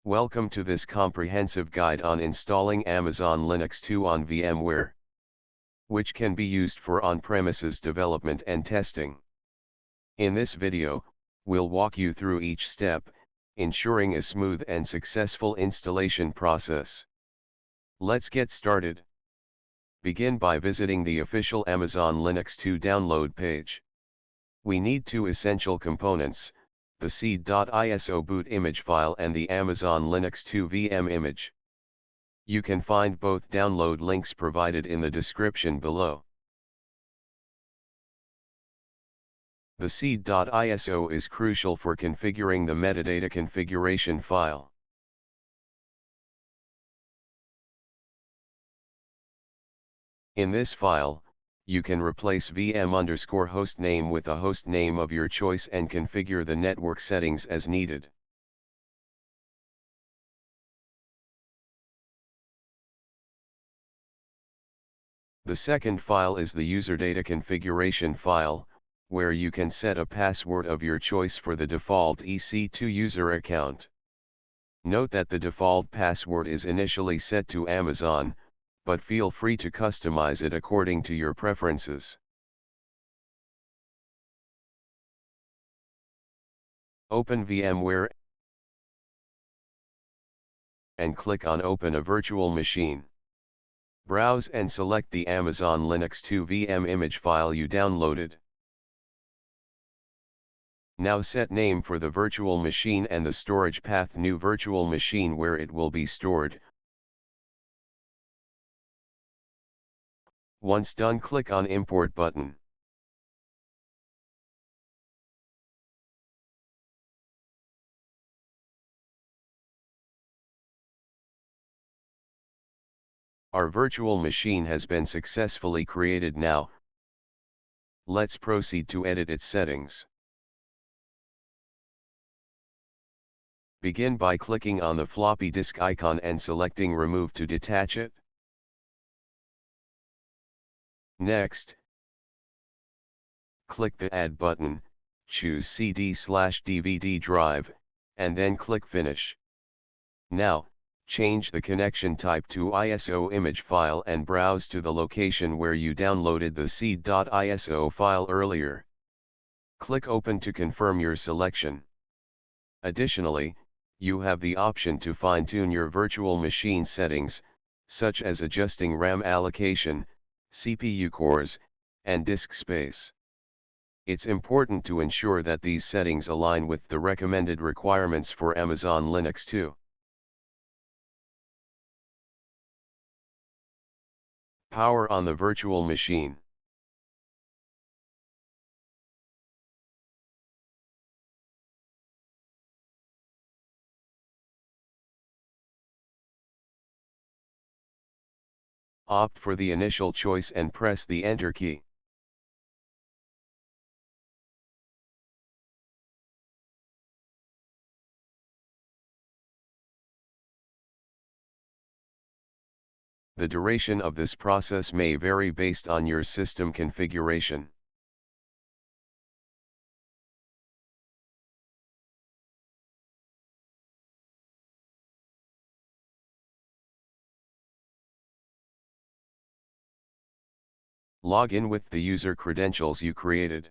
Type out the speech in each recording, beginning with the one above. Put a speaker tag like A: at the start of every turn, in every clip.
A: Welcome to this comprehensive guide on installing Amazon Linux 2 on VMware, which can be used for on-premises development and testing. In this video, we'll walk you through each step, ensuring a smooth and successful installation process. Let's get started. Begin by visiting the official Amazon Linux 2 download page. We need two essential components: the Seed.iso boot image file and the Amazon Linux 2 VM image. You can find both download links provided in the description below. The Seed.iso is crucial for configuring the metadata configuration file. In this file, you can replace VM_host name with a host name of your choice and configure the network settings as needed. The second file is the user data configuration file, where you can set a password of your choice for the default EC2 user account. Note that the default password is initially set to Amazon, but feel free to customize it according to your preferences. Open VMware and click on Open a virtual machine. Browse and select the Amazon Linux 2 VM image file you downloaded. Now set name for the virtual machine and the storage path new virtual machine where it will be stored. Once done, click on Import button. Our virtual machine has been successfully created now. Let's proceed to edit its settings. Begin by clicking on the floppy disk icon and selecting Remove to detach it. Next, click the Add button, choose CD/DVD drive, and then click Finish. Now, change the connection type to ISO image file and browse to the location where you downloaded the Seed.iso file earlier. Click Open to confirm your selection. Additionally, you have the option to fine-tune your virtual machine settings, such as adjusting RAM allocation, CPU cores, and disk space. It's important to ensure that these settings align with the recommended requirements for Amazon Linux 2. Power on the virtual machine. Opt for the initial choice and press the Enter key. The duration of this process may vary based on your system configuration. Log in with the user credentials you created.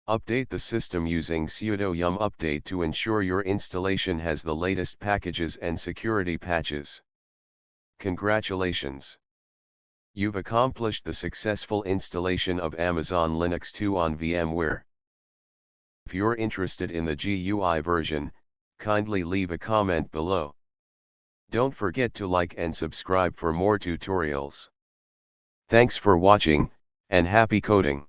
A: Update the system using sudo yum update to ensure your installation has the latest packages and security patches. Congratulations! You've accomplished the successful installation of Amazon Linux 2 on VMware. If you're interested in the GUI version, kindly leave a comment below. Don't forget to like and subscribe for more tutorials. Thanks for watching, and happy coding!